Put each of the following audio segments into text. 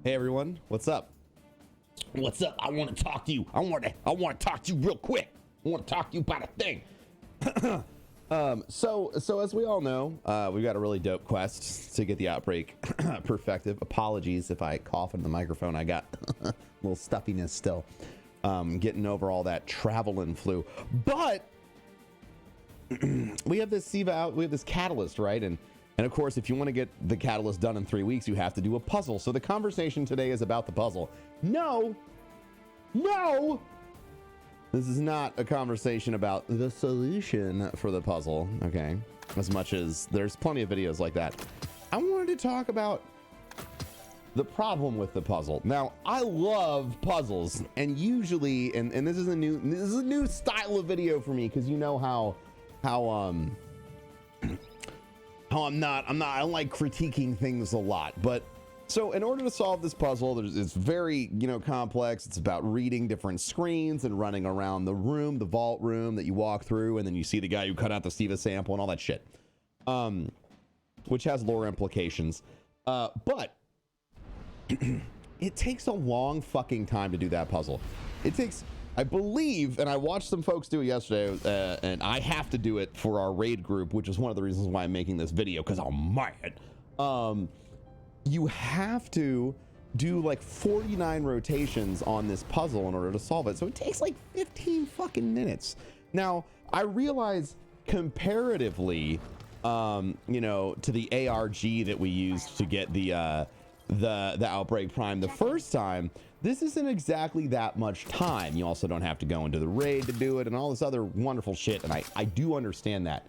Hey everyone, what's up? What's up? I want to talk to you. I want to talk to you real quick. I want to talk to you about a thing. So as we all know, we've got a really dope quest to get the Outbreak perfected. Apologies if I cough in the microphone. I got a little stuffiness still. Getting over all that travel and flu. But we have this SIVA out, we have this catalyst, right? And of course, if you want to get the catalyst done in 3 weeks, you have to do a puzzle. So the conversation today is about the puzzle. No, this is not a conversation about the solution for the puzzle, okay? As much as there's plenty of videos like that. I wanted to talk about the problem with the puzzle. Now, I love puzzles, and usually, and this is a new style of video for me, because you know how I don't like critiquing things a lot, but so in order to solve this puzzle, it's very, complex. It's about reading different screens and running around the room, the vault room that you walk through, and then you see the guy who cut out the SIVA sample and all that shit, which has lore implications. But it takes a long fucking time to do that puzzle. It takes, I believe, and I watched some folks do it yesterday, and I have to do it for our raid group, which is one of the reasons why I'm making this video, because I'm mad. You have to do like 49 rotations on this puzzle in order to solve it. So it takes like 15 fucking minutes. Now, I realize comparatively, to the ARG that we used to get the Outbreak Prime the first time, this isn't exactly that much time. You also don't have to go into the raid to do it and all this other wonderful shit, and I do understand that.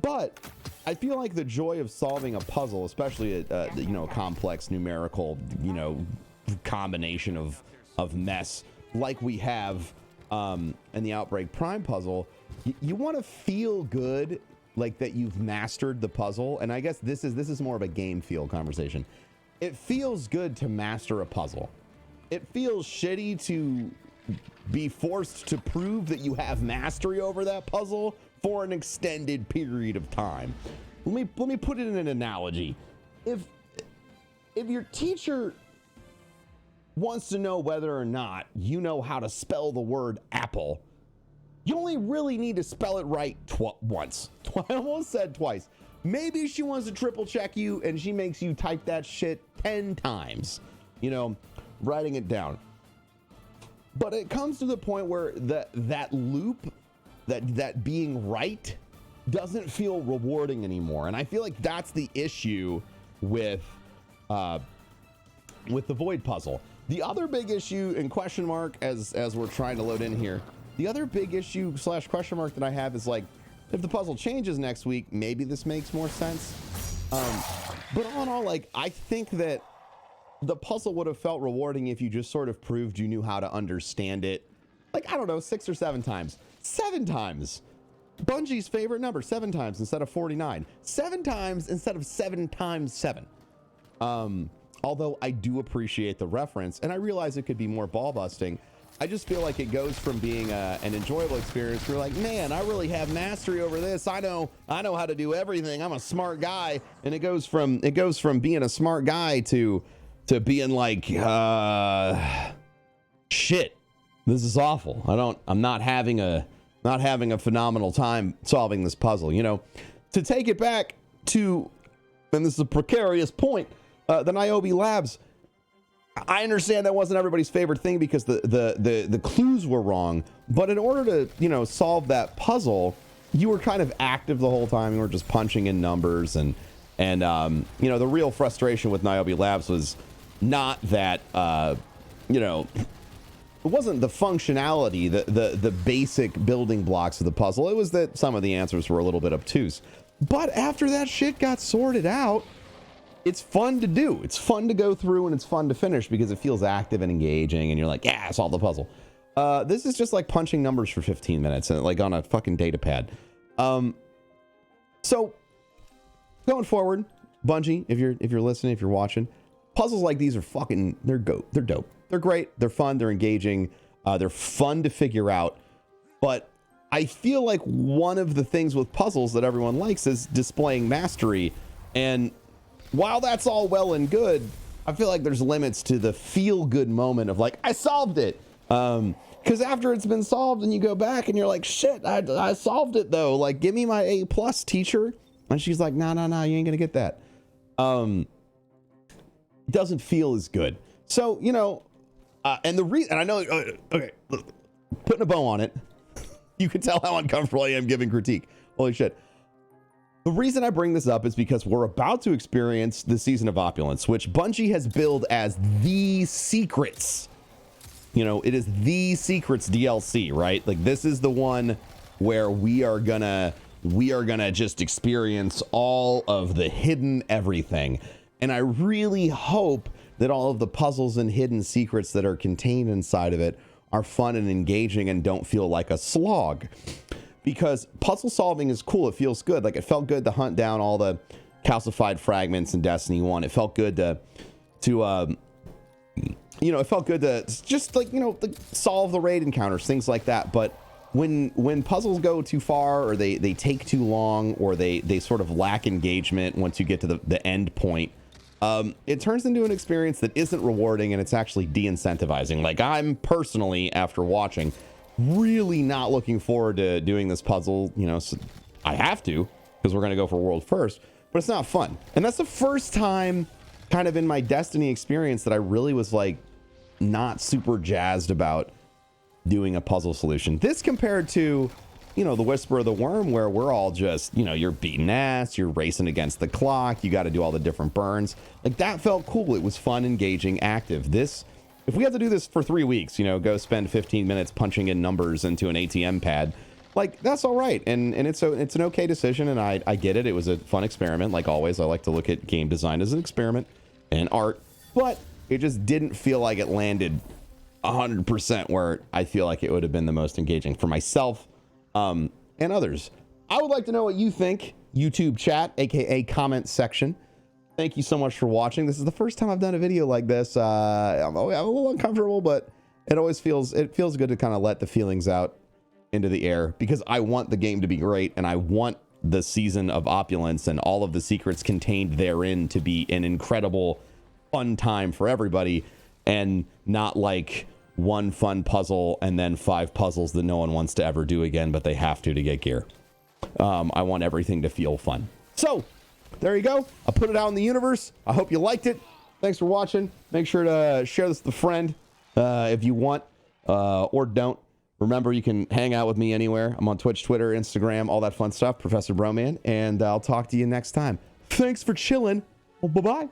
But I feel like the joy of solving a puzzle, especially a complex numerical, combination of mess like we have in the Outbreak Prime puzzle, you want to feel good, like that you've mastered the puzzle. And I guess this is more of a game feel conversation. It feels good to master a puzzle. It feels shitty to be forced to prove that you have mastery over that puzzle for an extended period of time. Let me put it in an analogy. If your teacher wants to know whether or not you know how to spell the word apple, you only really need to spell it right once. I almost said twice. Maybe she wants to triple check you and she makes you type that shit 10 times, writing it down. But it comes to the point where that loop, that being right, doesn't feel rewarding anymore. And I feel like that's the issue with the Void puzzle. The other big issue, and question mark as we're trying to load in here, the other big issue / question mark that I have is, like, if the puzzle changes next week, maybe this makes more sense. But all in all, like, I think that the puzzle would have felt rewarding if you just sort of proved you knew how to understand it. Like, I don't know, 6 or 7 times. 7 times. Bungie's favorite number, 7 times instead of 49. 7 times instead of 7 times 7. Although I do appreciate the reference, and I realize it could be more ball busting. I just feel like it goes from being an enjoyable experience. You're like, man, I really have mastery over this. I know how to do everything. I'm a smart guy. And it goes from being a smart guy to being like, shit, this is awful. I'm not having a phenomenal time solving this puzzle. To take it back to, and this is a precarious point, the Niobe Labs. I understand that wasn't everybody's favorite thing because the clues were wrong, but in order to, solve that puzzle, you were kind of active the whole time. You were just punching in numbers and the real frustration with Niobe Labs was not that, it wasn't the functionality, the basic building blocks of the puzzle. It was that some of the answers were a little bit obtuse. But after that shit got sorted out, it's fun to do. It's fun to go through and it's fun to finish because it feels active and engaging and you're like, yeah, solve the puzzle. This is just like punching numbers for 15 minutes and like on a fucking data pad. So going forward, Bungie, if you're listening, if you're watching, puzzles like these are fucking, they're dope. They're great. They're fun. They're engaging. They're fun to figure out. But I feel like one of the things with puzzles that everyone likes is displaying mastery. And while that's all well and good, I feel like there's limits to the feel good moment of like, I solved it. Because after it's been solved and you go back and you're like, shit, I solved it though. Like, give me my A+ teacher. And she's like, no, you ain't gonna get that. It doesn't feel as good. So, you know, and the reason, and I know, okay, look, putting a bow on it, you can tell how uncomfortable I am giving critique. Holy shit. The reason I bring this up is because we're about to experience the Season of Opulence, which Bungie has billed as the secrets. You know, it is the secrets DLC, right? Like, this is the one where we are gonna just experience all of the hidden everything. And I really hope that all of the puzzles and hidden secrets that are contained inside of it are fun and engaging and don't feel like a slog. Because puzzle solving is cool. It feels good. Like, it felt good to hunt down all the calcified fragments in Destiny 1. It felt good to you know, it felt good to just, like, you know, like, solve the raid encounters, things like that. But when puzzles go too far, or they take too long, or they sort of lack engagement once you get to the end point, it turns into an experience that isn't rewarding, and it's actually de-incentivizing. Like, I'm personally, after watching, really not looking forward to doing this puzzle. You know, so I have to, because we're going to go for world first, but it's not fun. And that's the first time kind of in my Destiny experience that I really was like not super jazzed about doing a puzzle solution. This compared to, you know, the Whisper of the Worm, where we're all just, you know, you're beating ass, you're racing against the clock, you got to do all the different burns. Like, that felt cool. It was fun, engaging, active. This, if we have to do this for 3 weeks, you know, go spend 15 minutes punching in numbers into an ATM pad, like, that's all right. And it's an okay decision, and I get it. It was a fun experiment. Like always, I like to look at game design as an experiment and art, but it just didn't feel like it landed 100% where I feel like it would have been the most engaging for myself and others. I would like to know what you think. YouTube chat, aka comment section. Thank you so much for watching. This is the first time I've done a video like this. I'm a little uncomfortable, but it always feels good to kind of let the feelings out into the air, because I want the game to be great, and I want the Season of Opulence and all of the secrets contained therein to be an incredible fun time for everybody, and not like one fun puzzle and then 5 puzzles that no one wants to ever do again, but they have to get gear. I want everything to feel fun. So there you go. I put it out in the universe. I hope you liked it. Thanks for watching. Make sure to share this with a friend if you want, or don't. Remember, you can hang out with me anywhere. I'm on Twitch, Twitter, Instagram, all that fun stuff. ProfessorBroman, and I'll talk to you next time. Thanks for chilling. Well, bye-bye.